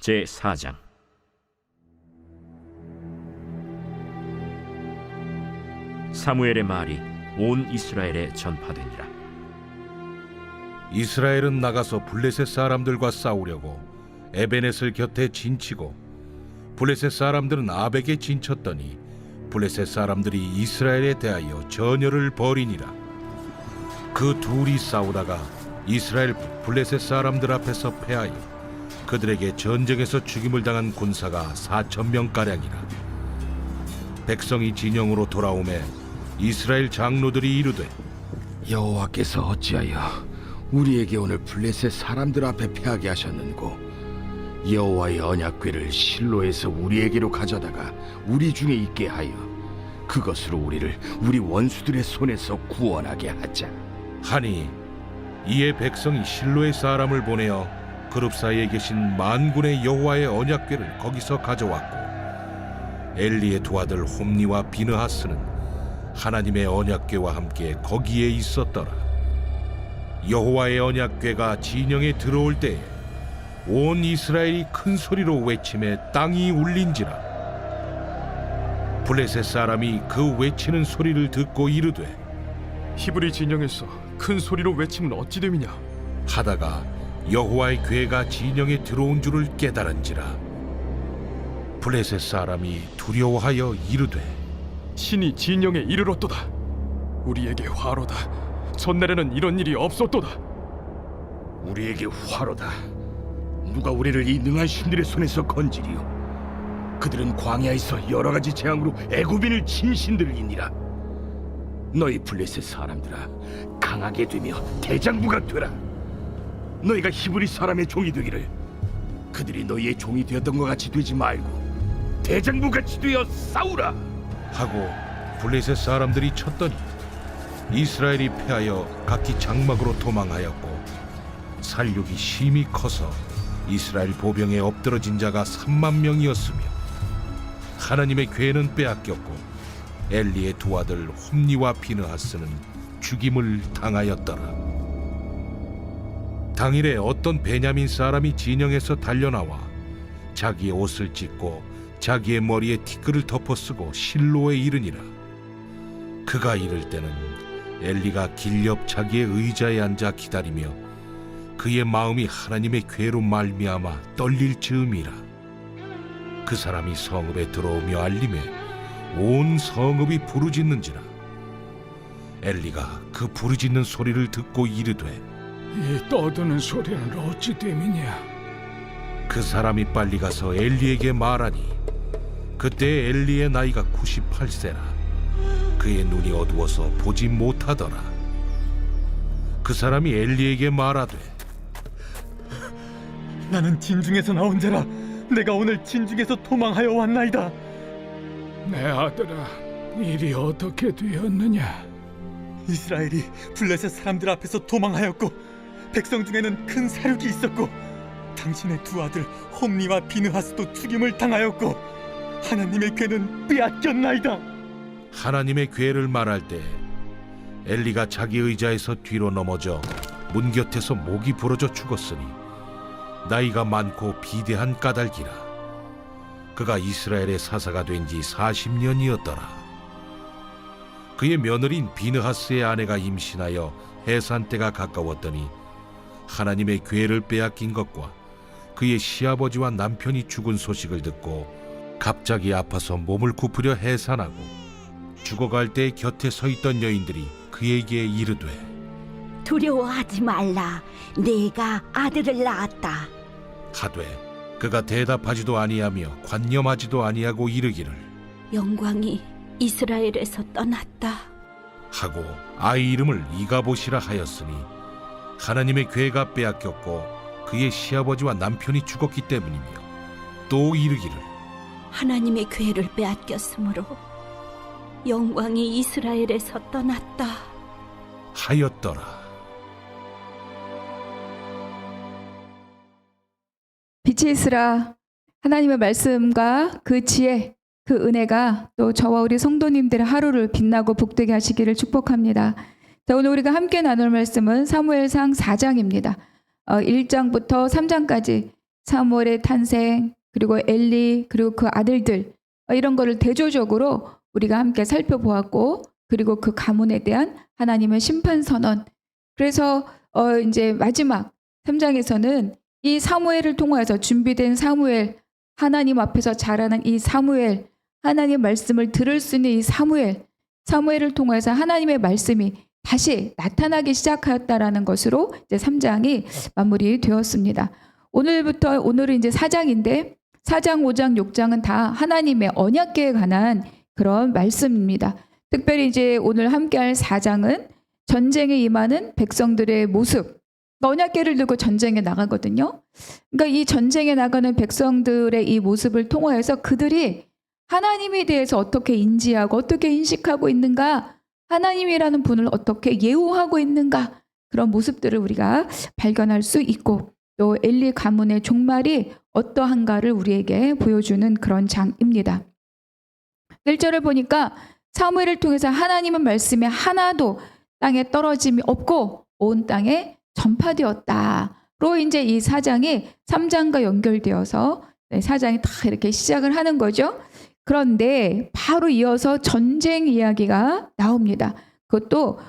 제4장. 사무엘의 말이 온 이스라엘에 전파되니라. 이스라엘은 나가서 블레셋 사람들과 싸우려고 에베넷을 곁에 진치고 블레셋 사람들은 아벡에 진쳤더니 블레셋 사람들이 이스라엘에 대하여 전열을 벌이니라. 그 둘이 싸우다가 이스라엘 블레셋 사람들 앞에서 패하여 그들에게 전쟁에서 죽임을 당한 군사가 4,000명가량이라. 백성이 진영으로 돌아오매 이스라엘 장로들이 이르되, 여호와께서 어찌하여 우리에게 오늘 블레셋 사람들 앞에 패하게 하셨는고? 여호와의 언약궤를 실로에서 우리에게로 가져다가 우리 중에 있게 하여 그것으로 우리를 우리 원수들의 손에서 구원하게 하자. 하니 이에 백성이 실로의 사람을 보내어 그룹 사이에 계신 만군의 여호와의 언약궤를 거기서 가져왔고, 엘리의 두 아들 홈니와 비느하스는 하나님의 언약궤와 함께 거기에 있었더라. 여호와의 언약궤가 진영에 들어올 때에 온 이스라엘이 큰 소리로 외치매 땅이 울린지라. 블레셋 사람이 그 외치는 소리를 듣고 이르되, 히브리 진영에서 큰 소리로 외치면 어찌 됨이냐? 하다가 여호와의 궤가 진영에 들어온 줄을 깨달은지라. 블레셋 사람이 두려워하여 이르되, 신이 진영에 이르렀도다. 우리에게 화로다. 전날에는 이런 일이 없었도다. 우리에게 화로다. 누가 우리를 이 능한 신들의 손에서 건지리요? 그들은 광야에서 여러 가지 재앙으로 애굽인을 친 신들이니라. 너희 블레셋 사람들아, 강하게 되며 대장부가 되라. 너희가 히브리 사람의 종이 되기를 그들이 너희의 종이 되었던 것 같이 되지 말고 대장부같이 되어 싸우라 하고 블레셋 사람들이 쳤더니 이스라엘이 패하여 각기 장막으로 도망하였고, 살육이 심히 커서 이스라엘 보병에 엎드러진 자가 30,000명이었으며 하나님의 궤는 빼앗겼고 엘리의 두 아들 홈니와 비느하스는 죽임을 당하였더라. 당일에 어떤 베냐민 사람이 진영에서 달려나와 자기의 옷을 찢고 자기의 머리에 티끌을 덮어쓰고 실로에 이르니라. 그가 이를 때는 엘리가 길 옆 자기의 의자에 앉아 기다리며 그의 마음이 하나님의 궤로 말미암아 떨릴 즈음이라. 그 사람이 성읍에 들어오며 알림에 온 성읍이 부르짖는지라. 엘리가 그 부르짖는 소리를 듣고 이르되, 이 떠드는 소리는 어찌 됨이냐? 그 사람이 빨리 가서 엘리에게 말하니, 그때 엘리의 나이가 98세라. 그의 눈이 어두워서 보지 못하더라. 그 사람이 엘리에게 말하되, 나는 진중에서 나온 자라. 내가 오늘 진중에서 도망하여 왔나이다. 내 아들아, 일이 어떻게 되었느냐? 이스라엘이 블레셋 사람들 앞에서 도망하였고 백성 중에는 큰 사륙이 있었고 당신의 두 아들 홈니와 비느하스도 죽임을 당하였고 하나님의 궤는 빼앗겼나이다. 하나님의 궤를 말할 때 엘리가 자기 의자에서 뒤로 넘어져 문 곁에서 목이 부러져 죽었으니 나이가 많고 비대한 까닭이라. 그가 이스라엘의 사사가 된 지 40년이었더라. 그의 며느리인 비느하스의 아내가 임신하여 해산 때가 가까웠더니 하나님의 궤를 빼앗긴 것과 그의 시아버지와 남편이 죽은 소식을 듣고 갑자기 아파서 몸을 굽으려 해산하고 죽어갈 때 곁에 서 있던 여인들이 그에게 이르되, 두려워하지 말라. 내가 아들을 낳았다. 하되 그가 대답하지도 아니하며 관념하지도 아니하고 이르기를, 영광이 이스라엘에서 떠났다. 하고 아이 이름을 이가봇이라 하였으니 하나님의 궤가 빼앗겼고 그의 시아버지와 남편이 죽었기 때문이며, 또 이르기를, 하나님의 궤를 빼앗겼으므로 영광이 이스라엘에서 떠났다. 하였더라. 빛이 있으라. 하나님의 말씀과 그 지혜, 그 은혜가 또 저와 우리 성도님들의 하루를 빛나고 복되게 하시기를 축복합니다. 자, 오늘 우리가 함께 나눌 말씀은 사무엘상 4장입니다. 1장부터 3장까지 사무엘의 탄생, 그리고 엘리, 그리고 그 아들들, 이런 거를 대조적으로 우리가 함께 살펴보았고, 그리고 그 가문에 대한 하나님의 심판 선언. 그래서 이제 마지막 3장에서는 이 사무엘을 통하여서 준비된 사무엘, 하나님 앞에서 자라는 이 사무엘, 하나님의 말씀을 들을 수 있는 이 사무엘을 통해서 하나님의 말씀이 다시 나타나기 시작하였다라는 것으로 이제 3장이 마무리되었습니다. 오늘은 이제 4장인데 4장, 5장, 6장은 다 하나님의 언약궤에 관한 그런 말씀입니다. 특별히 이제 오늘 함께할 4장은 전쟁에 임하는 백성들의 모습. 언약궤를 들고 전쟁에 나가거든요. 그러니까 이 전쟁에 나가는 백성들의 이 모습을 통하여서 그들이 하나님에 대해서 어떻게 인지하고 어떻게 인식하고 있는가, 하나님이라는 분을 어떻게 예우하고 있는가, 그런 모습들을 우리가 발견할 수 있고, 또 엘리 가문의 종말이 어떠한가를 우리에게 보여주는 그런 장입니다. 1절을 보니까 사무엘을 통해서 하나님의 말씀이 하나도 땅에 떨어짐이 없고 온 땅에 전파되었다로 이제 이 4장이 3장과 연결되어서 4장이 다 이렇게 시작을 하는 거죠. 그런데 바로 이어서 전쟁 이야기가 나옵니다. 그것도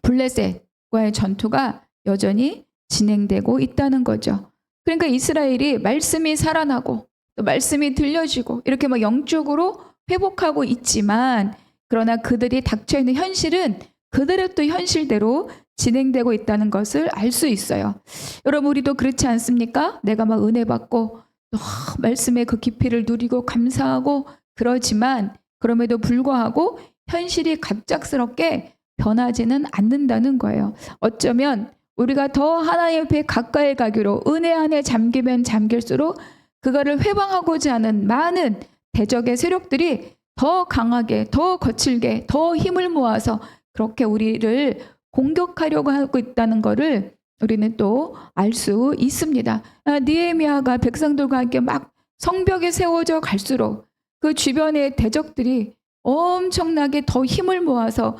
블레셋과의 전투가 여전히 진행되고 있다는 거죠. 그러니까 이스라엘이 말씀이 살아나고 또 말씀이 들려지고 이렇게 막 영적으로 회복하고 있지만, 그러나 그들이 닥쳐있는 현실은 그들의 또 현실대로 진행되고 있다는 것을 알 수 있어요. 여러분, 우리도 그렇지 않습니까? 내가 막 은혜 받고 또 말씀의 그 깊이를 누리고 감사하고 그러지만 그럼에도 불구하고 현실이 갑작스럽게 변하지는 않는다는 거예요. 어쩌면 우리가 더 하나님 앞에 가까이 가기로 은혜 안에 잠기면 잠길수록 그거를 회방하고자 하는 많은 대적의 세력들이 더 강하게, 더 거칠게, 더 힘을 모아서 그렇게 우리를 공격하려고 하고 있다는 것을 우리는 또 알 수 있습니다. 느헤미야가 백성들과 함께 막 성벽에 세워져 갈수록 그 주변의 대적들이 엄청나게 더 힘을 모아서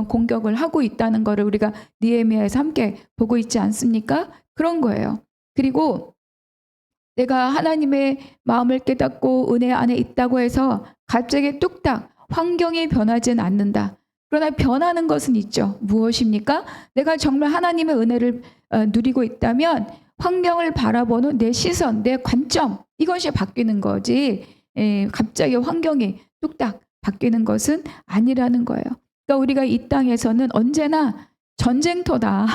공격을 하고 있다는 것을 우리가 느헤미야에서 함께 보고 있지 않습니까? 그런 거예요. 그리고 내가 하나님의 마음을 깨닫고 은혜 안에 있다고 해서 갑자기 뚝딱 환경이 변하지는 않는다. 그러나 변하는 것은 있죠. 무엇입니까? 내가 정말 하나님의 은혜를 누리고 있다면 환경을 바라보는 내 시선, 내 관점, 이것이 바뀌는 거지 갑자기 환경이 뚝딱 바뀌는 것은 아니라는 거예요. 그러니까 우리가 이 땅에서는 언제나 전쟁터다.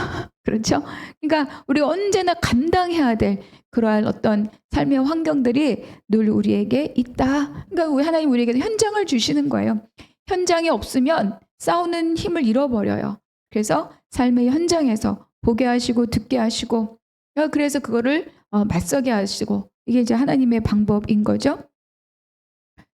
그렇죠? 그러니까 우리가 언제나 감당해야 될 그러한 어떤 삶의 환경들이 늘 우리에게 있다. 그러니까 하나님 우리에게 현장을 주시는 거예요. 현장이 없으면 싸우는 힘을 잃어버려요. 그래서 삶의 현장에서 보게 하시고 듣게 하시고, 그래서 그거를 맞서게 하시고, 이게 이제 하나님의 방법인 거죠.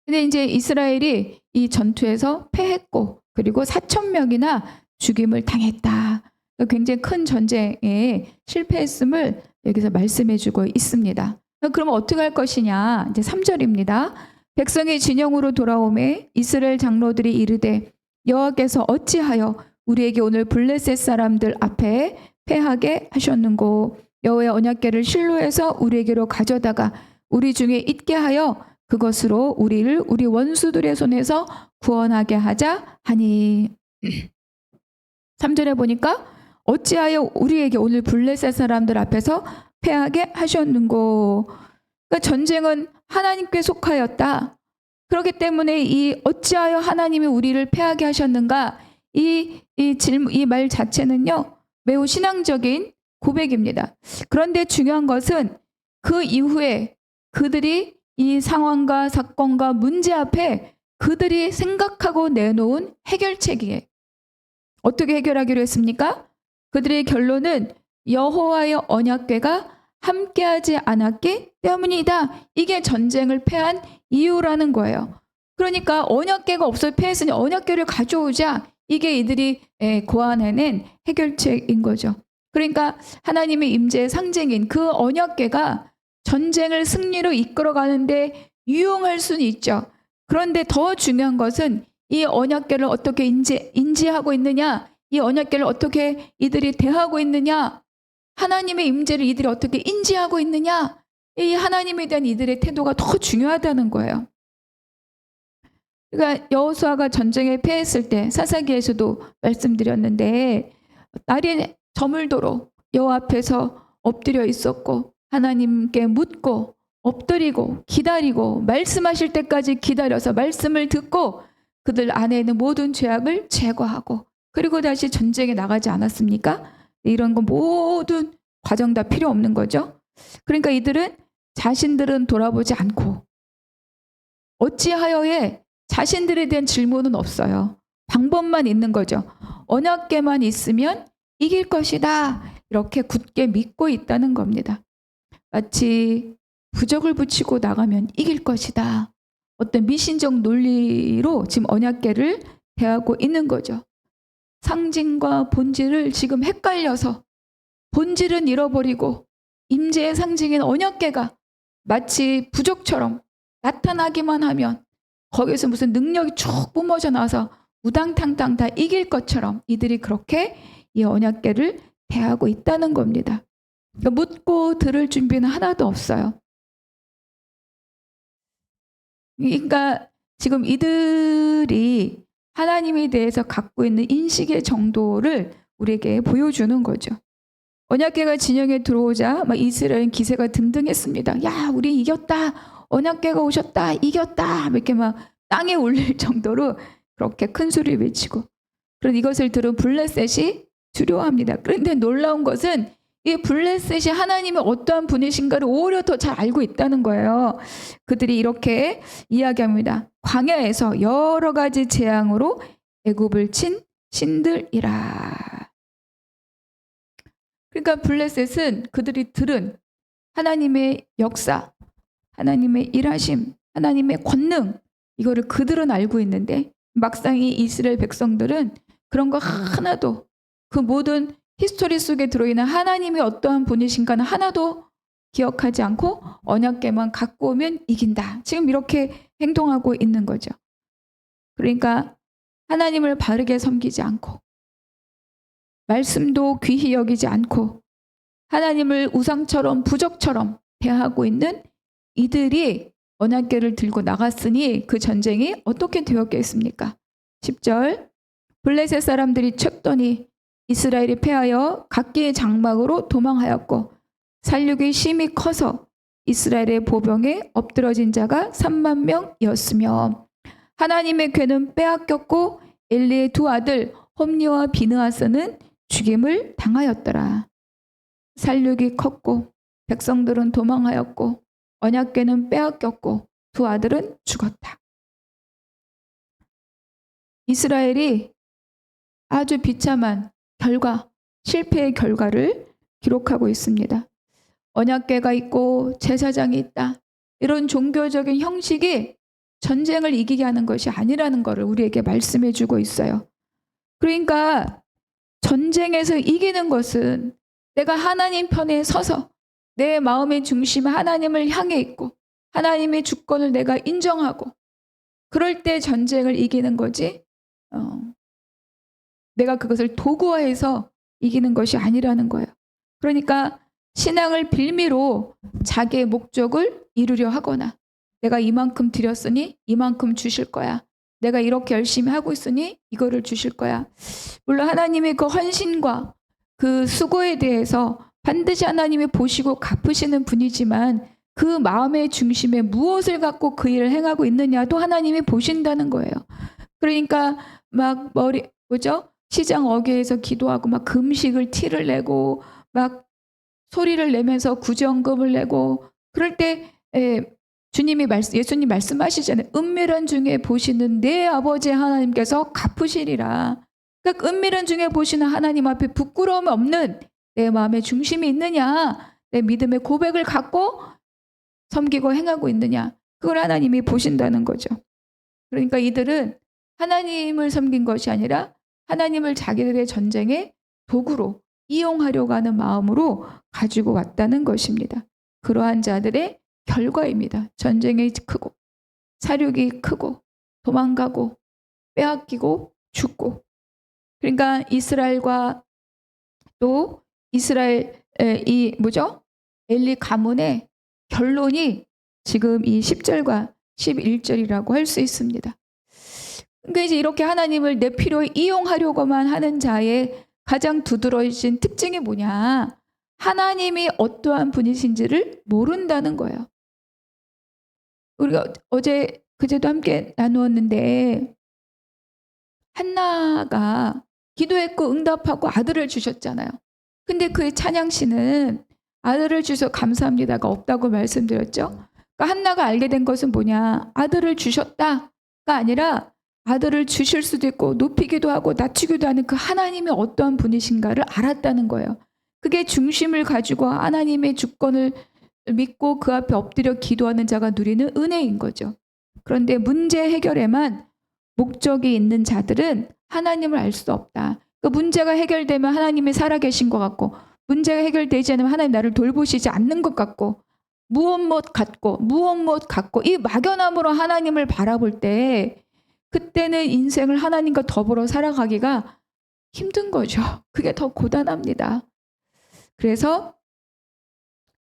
근데 이제 이스라엘이 이 전투에서 패했고, 그리고 4,000명이나 죽임을 당했다. 굉장히 큰 전쟁에 실패했음을 여기서 말씀해주고 있습니다. 그러면 어떻게 할 것이냐? 이제 3절입니다. 백성이 진영으로 돌아오매 이스라엘 장로들이 이르되 여호와께서 어찌하여 우리에게 오늘 블레셋 사람들 앞에 패하게 하셨는고, 여호와의 언약궤를 실로에서 우리에게로 가져다가 우리 중에 있게 하여 그것으로 우리를 우리 원수들의 손에서 구원하게 하자 하니. 3절에 보니까 어찌하여 우리에게 오늘 블레셋 사람들 앞에서 패하게 하셨는고. 그러니까 전쟁은 하나님께 속하였다. 그렇기 때문에 이 어찌하여 하나님이 우리를 패하게 하셨는가, 이 말 자체는요 매우 신앙적인 고백입니다. 그런데 중요한 것은 그 이후에 그들이 이 상황과 사건과 문제 앞에 그들이 생각하고 내놓은 해결책이에요. 어떻게 해결하기로 했습니까? 그들의 결론은 여호와의 언약궤가 함께하지 않았기 때문이다. 이게 전쟁을 패한 이유라는 거예요. 그러니까 언약궤가 없어 패했으니 언약궤를 가져오자. 이게 이들이 고안해낸 해결책인 거죠. 그러니까 하나님의 임재의 상징인 그 언약궤가 전쟁을 승리로 이끌어가는데 유용할 수는 있죠. 그런데 더 중요한 것은 이 언약궤를 어떻게 인지하고 있느냐, 이 언약궤를 어떻게 이들이 대하고 있느냐, 하나님의 임재를 이들이 어떻게 인지하고 있느냐? 이 하나님에 대한 이들의 태도가 더 중요하다는 거예요. 그러니까 여호수아가 전쟁에 패했을 때 사사기에서도 말씀드렸는데 날이 저물도록 여호와 앞에서 엎드려 있었고 하나님께 묻고 엎드리고 기다리고 말씀하실 때까지 기다려서 말씀을 듣고 그들 안에 있는 모든 죄악을 제거하고 그리고 다시 전쟁에 나가지 않았습니까? 이런 거 모든 과정 다 필요 없는 거죠. 그러니까 이들은 자신들은 돌아보지 않고 어찌하여에 자신들에 대한 질문은 없어요. 방법만 있는 거죠. 언약궤만 있으면 이길 것이다. 이렇게 굳게 믿고 있다는 겁니다. 마치 부적을 붙이고 나가면 이길 것이다. 어떤 미신적 논리로 지금 언약궤를 대하고 있는 거죠. 상징과 본질을 지금 헷갈려서 본질은 잃어버리고 임재의 상징인 언약궤가 마치 부적처럼 나타나기만 하면 거기서 무슨 능력이 쭉 뿜어져 나와서 우당탕탕 다 이길 것처럼 이들이 그렇게 이 언약궤를 대하고 있다는 겁니다. 그러니까 묻고 들을 준비는 하나도 없어요. 그러니까 지금 이들이 하나님에 대해서 갖고 있는 인식의 정도를 우리에게 보여주는 거죠. 언약궤가 진영에 들어오자 막 이스라엘 기세가 등등했습니다. 야, 우리 이겼다. 언약궤가 오셨다. 이겼다. 이렇게 막 땅에 올릴 정도로 그렇게 큰 소리를 외치고 그런 이것을 들은 블레셋이 두려워합니다. 그런데 놀라운 것은 이 블레셋이 하나님의 어떠한 분이신가를 오히려 더 잘 알고 있다는 거예요. 그들이 이렇게 이야기합니다. 광야에서 여러 가지 재앙으로 애굽을 친 신들이라. 그러니까 블레셋은 그들이 들은 하나님의 역사, 하나님의 일하심, 하나님의 권능 이거를 그들은 알고 있는데 막상 이 이스라엘 백성들은 그런 거 하나도 그 모든 히스토리 속에 들어있는 하나님이 어떠한 분이신가는 하나도 기억하지 않고 언약궤만 갖고 오면 이긴다. 지금 이렇게 행동하고 있는 거죠. 그러니까 하나님을 바르게 섬기지 않고 말씀도 귀히 여기지 않고 하나님을 우상처럼 부적처럼 대하고 있는 이들이 언약궤를 들고 나갔으니 그 전쟁이 어떻게 되었겠습니까? 10절 블레셋 사람들이 쳤더니 이스라엘이 패하여 각기의 장막으로 도망하였고 살육이 심히 커서 이스라엘의 보병에 엎드러진 자가 3만 명이었으며 하나님의 궤는 빼앗겼고 엘리의 두 아들 홈리와 비느하스는 죽임을 당하였더라. 살육이 컸고 백성들은 도망하였고 언약궤는 빼앗겼고 두 아들은 죽었다. 이스라엘이 아주 비참한 결과, 실패의 결과를 기록하고 있습니다. 언약궤가 있고 제사장이 있다. 이런 종교적인 형식이 전쟁을 이기게 하는 것이 아니라는 것을 우리에게 말씀해 주고 있어요. 그러니까 전쟁에서 이기는 것은 내가 하나님 편에 서서 내 마음의 중심이 하나님을 향해 있고 하나님의 주권을 내가 인정하고 그럴 때 전쟁을 이기는 거지 내가 그것을 도구화해서 이기는 것이 아니라는 거예요. 그러니까 신앙을 빌미로 자기의 목적을 이루려 하거나 내가 이만큼 드렸으니 이만큼 주실 거야. 내가 이렇게 열심히 하고 있으니 이거를 주실 거야. 물론 하나님의 그 헌신과 그 수고에 대해서 반드시 하나님이 보시고 갚으시는 분이지만 그 마음의 중심에 무엇을 갖고 그 일을 행하고 있느냐도 하나님이 보신다는 거예요. 그러니까 막 시장 어귀에서 기도하고 막 금식을 티를 내고 막 소리를 내면서 구제헌금을 내고 그럴 때 예수님 말씀하시잖아요. 은밀한 중에 보시는 내 아버지 하나님께서 갚으시리라. 그러니까 은밀한 중에 보시는 하나님 앞에 부끄러움 없는 내 마음의 중심이 있느냐, 내 믿음의 고백을 갖고 섬기고 행하고 있느냐, 그걸 하나님이 보신다는 거죠. 그러니까 이들은 하나님을 섬긴 것이 아니라 하나님을 자기들의 전쟁의 도구로 이용하려고 하는 마음으로 가지고 왔다는 것입니다. 그러한 자들의 결과입니다. 전쟁이 크고 사륙이 크고 도망가고 빼앗기고 죽고. 그러니까 이스라엘과 또 이스라엘 엘리 가문의 결론이 지금 이 10절과 11절이라고 할 수 있습니다. 그러니까 이제 이렇게 하나님을 내 필요에 이용하려고만 하는 자의 가장 두드러진 특징이 뭐냐? 하나님이 어떠한 분이신지를 모른다는 거예요. 우리가 어제 그제도 함께 나누었는데 한나가 기도했고 응답하고 아들을 주셨잖아요. 근데 그의 찬양시는 아들을 주셔서 감사합니다가 없다고 말씀드렸죠. 그러니까 한나가 알게 된 것은 뭐냐? 아들을 주셨다가 아니라 아들을 주실 수도 있고 높이기도 하고 낮추기도 하는 그 하나님이 어떠한 분이신가를 알았다는 거예요. 그게 중심을 가지고 하나님의 주권을 믿고 그 앞에 엎드려 기도하는 자가 누리는 은혜인 거죠. 그런데 문제 해결에만 목적이 있는 자들은 하나님을 알 수 없다. 그 문제가 해결되면 하나님이 살아계신 것 같고 문제가 해결되지 않으면 하나님 나를 돌보시지 않는 것 같고 무엇 못 갖고 이 막연함으로 하나님을 바라볼 때 그때는 인생을 하나님과 더불어 살아가기가 힘든 거죠. 그게 더 고단합니다. 그래서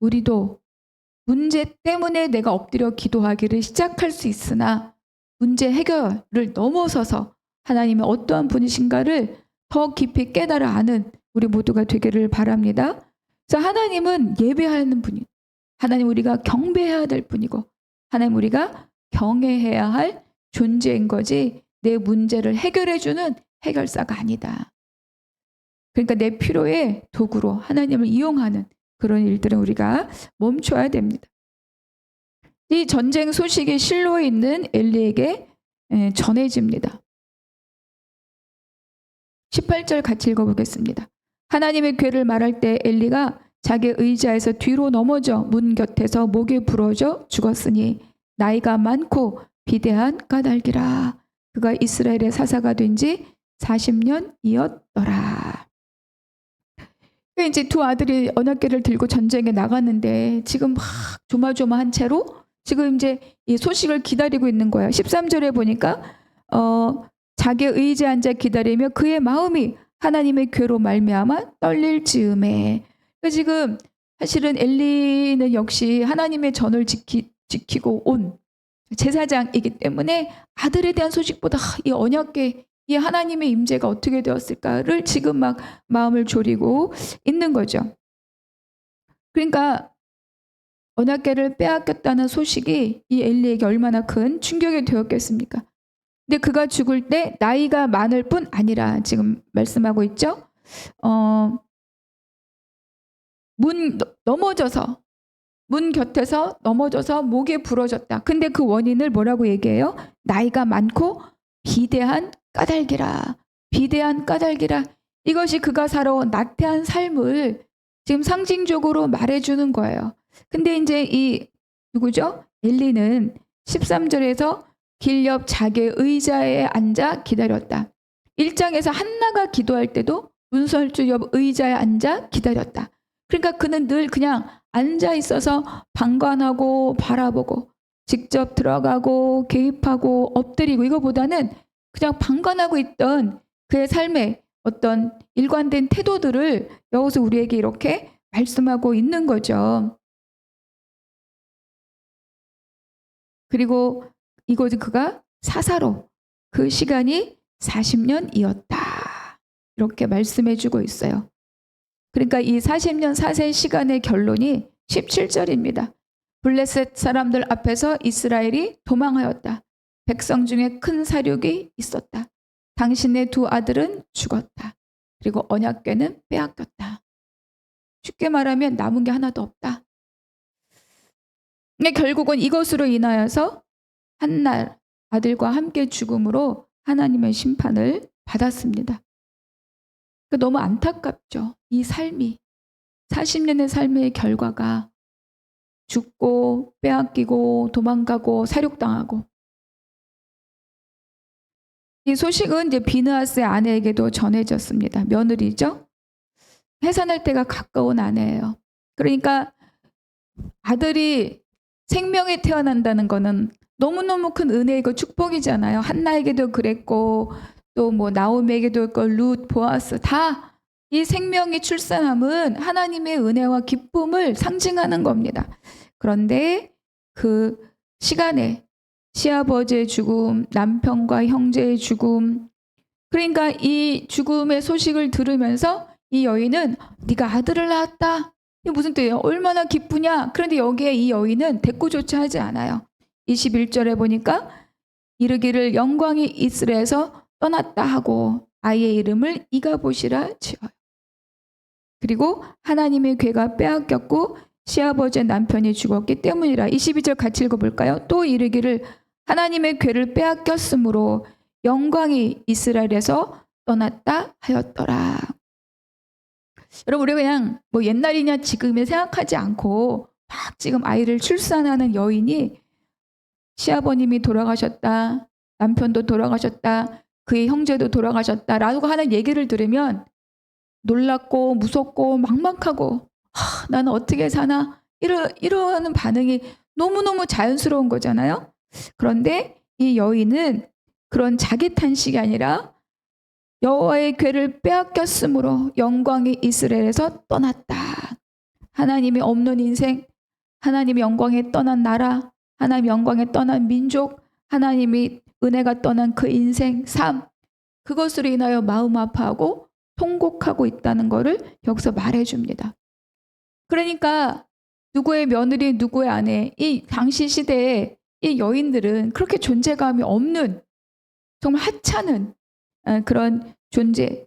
우리도 문제 때문에 내가 엎드려 기도하기를 시작할 수 있으나 문제 해결을 넘어서서 하나님의 어떠한 분이신가를 더 깊이 깨달아 아는 우리 모두가 되기를 바랍니다. 그래서 하나님은 예배하는 분이, 하나님 우리가 경배해야 될 분이고 하나님 우리가 경외해야 할 존재인 거지 내 문제를 해결해주는 해결사가 아니다. 그러니까 내 필요의 도구로 하나님을 이용하는 그런 일들은 우리가 멈춰야 됩니다. 이 전쟁 소식이 실로에 있는 엘리에게 전해집니다. 18절 같이 읽어보겠습니다. 하나님의 괴를 말할 때 엘리가 자기 의자에서 뒤로 넘어져 문 곁에서 목이 부러져 죽었으니 나이가 많고 비대한 까닭이라. 그가 이스라엘의 사사가 된 지 40년이었더라. 이제 두 아들이 언약궤를 들고 전쟁에 나갔는데 지금 막 조마조마한 채로 지금 이제 이 소식을 기다리고 있는 거예요. 13절에 보니까 자기 의지에 앉아 기다리며 그의 마음이 하나님의 괴로 말미암아 떨릴 즈음에. 지금 사실은 엘리는 역시 하나님의 전을 지키고 온 제사장이기 때문에 아들에 대한 소식보다 이 언약궤, 이 하나님의 임재가 어떻게 되었을까를 지금 막 마음을 졸이고 있는 거죠. 그러니까 언약궤를 빼앗겼다는 소식이 이 엘리에게 얼마나 큰 충격이 되었겠습니까? 근데 그가 죽을 때 나이가 많을 뿐 아니라 지금 말씀하고 있죠. 문 곁에서 넘어져서 목이 부러졌다. 근데 그 원인을 뭐라고 얘기해요? 나이가 많고 비대한 까닭이라. 비대한 까닭이라. 이것이 그가 살아온 나태한 삶을 지금 상징적으로 말해주는 거예요. 근데 이제 이 누구죠? 엘리는 13절에서 길 옆 자기의 의자에 앉아 기다렸다. 1장에서 한나가 기도할 때도 문설주 옆 의자에 앉아 기다렸다. 그러니까 그는 늘 그냥 앉아 있어서 방관하고 바라보고 직접 들어가고 개입하고 엎드리고 이거보다는 그냥 방관하고 있던 그의 삶의 어떤 일관된 태도들을 여기서 우리에게 이렇게 말씀하고 있는 거죠. 그리고 이곳은 그가 사사로 그 시간이 40년이었다. 이렇게 말씀해주고 있어요. 그러니까 이 40년 사세 시간의 결론이 17절입니다. 블레셋 사람들 앞에서 이스라엘이 도망하였다. 백성 중에 큰 사륙이 있었다. 당신의 두 아들은 죽었다. 그리고 언약궤는 빼앗겼다. 쉽게 말하면 남은 게 하나도 없다. 근데 결국은 이것으로 인하여서 한날 아들과 함께 죽음으로 하나님의 심판을 받았습니다. 너무 안타깝죠. 이 삶이 40년의 삶의 결과가 죽고 빼앗기고 도망가고 사륙당하고. 이 소식은 이제 비느하스의 아내에게도 전해졌습니다. 며느리죠. 해산할 때가 가까운 아내예요. 그러니까 아들이 생명에 태어난다는 거는 너무너무 큰 은혜이고 축복이잖아요. 한나에게도 그랬고 또 뭐 나오미에게도 있고 룻, 보아스 다 이 생명의 출산함은 하나님의 은혜와 기쁨을 상징하는 겁니다. 그런데 그 시간에 시아버지의 죽음, 남편과 형제의 죽음, 그러니까 이 죽음의 소식을 들으면서 이 여인은 네가 아들을 낳았다. 이게 무슨 뜻이에요? 얼마나 기쁘냐. 그런데 여기에 이 여인은 대꾸조차 하지 않아요. 21절에 보니까 이르기를 영광이 이스라엘에서 떠났다 하고 아이의 이름을 이가봇이라 지어요. 그리고 하나님의 괴가 빼앗겼고 시아버지의 남편이 죽었기 때문이라. 22절 같이 읽어볼까요? 또 이르기를 하나님의 괴를 빼앗겼으므로 영광이 이스라엘에서 떠났다 하였더라. 여러분, 우리 그냥 뭐 옛날이냐 지금에 생각하지 않고 막 지금 아이를 출산하는 여인이 시아버님이 돌아가셨다, 남편도 돌아가셨다, 그의 형제도 돌아가셨다 라고 하는 얘기를 들으면 놀랍고 무섭고 막막하고 나는 어떻게 사나 이러는 반응이 너무너무 자연스러운 거잖아요. 그런데 이 여인은 그런 자기 탄식이 아니라 여호와의 괴를 빼앗겼으므로 영광이 이스라엘에서 떠났다. 하나님이 없는 인생, 하나님의 영광에 떠난 나라, 하나님 영광에 떠난 민족, 하나님이 은혜가 떠난 그 인생, 삶, 그것으로 인하여 마음 아파하고 통곡하고 있다는 것을 여기서 말해줍니다. 그러니까 누구의 며느리, 누구의 아내, 이 당시 시대에 이 여인들은 그렇게 존재감이 없는 정말 하찮은 그런 존재,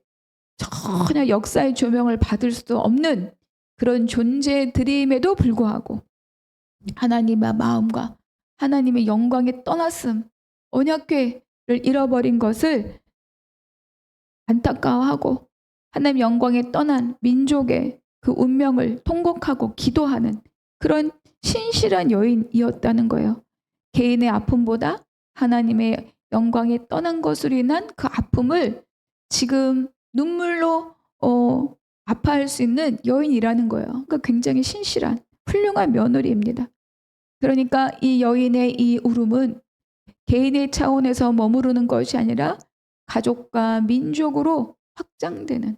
전혀 역사의 조명을 받을 수도 없는 그런 존재들임에도 불구하고 하나님의 마음과 하나님의 영광에 떠났음, 언약궤를 잃어버린 것을 안타까워하고 하나님 영광에 떠난 민족의 그 운명을 통곡하고 기도하는 그런 신실한 여인이었다는 거예요. 개인의 아픔보다 하나님의 영광에 떠난 것으로 인한 그 아픔을 지금 눈물로 아파할 수 있는 여인이라는 거예요. 그러니까 굉장히 신실한 훌륭한 며느리입니다. 그러니까 이 여인의 이 울음은 개인의 차원에서 머무르는 것이 아니라 가족과 민족으로 확장되는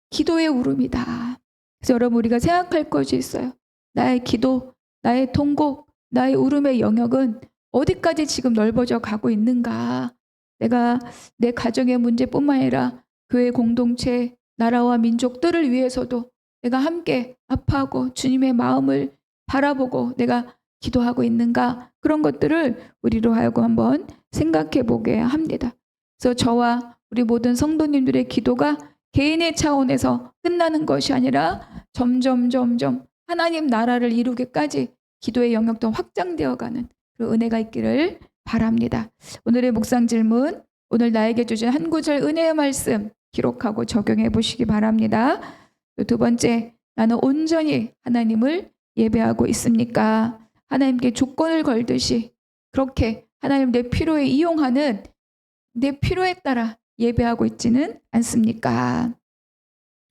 기도의 울음이다. 그래서 여러분, 우리가 생각할 것이 있어요. 나의 기도, 나의 통곡, 나의 울음의 영역은 어디까지 지금 넓어져 가고 있는가. 내가 내 가정의 문제뿐만 아니라 교회 공동체, 나라와 민족들을 위해서도 내가 함께 아파하고 주님의 마음을 바라보고 내가 기도하고 있는가. 그런 것들을 우리로 하여금 한번 생각해 보게 합니다. 그래서 저와 우리 모든 성도님들의 기도가 개인의 차원에서 끝나는 것이 아니라 점점 하나님 나라를 이루기까지 기도의 영역도 확장되어가는 그 은혜가 있기를 바랍니다. 오늘의 묵상 질문, 오늘 나에게 주신 한 구절 은혜의 말씀 기록하고 적용해 보시기 바랍니다. 두 번째, 나는 온전히 하나님을 예배하고 있습니까? 하나님께 조건을 걸듯이 그렇게 하나님 내 필요에 이용하는 내 필요에 따라 예배하고 있지는 않습니까?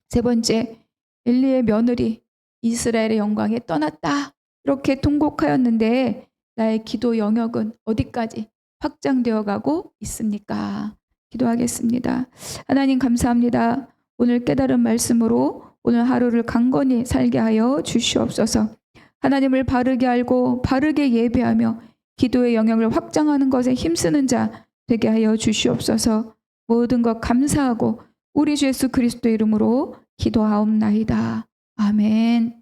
세 번째, 엘리의 며느리 이스라엘의 영광에 떠났다. 이렇게 통곡하였는데 나의 기도 영역은 어디까지 확장되어 가고 있습니까? 기도하겠습니다. 하나님 감사합니다. 오늘 깨달은 말씀으로 오늘 하루를 강건히 살게 하여 주시옵소서. 하나님을 바르게 알고 바르게 예배하며 기도의 영역을 확장하는 것에 힘쓰는 자 되게 하여 주시옵소서. 모든 것 감사하고 우리 주 예수 그리스도 이름으로 기도하옵나이다. 아멘.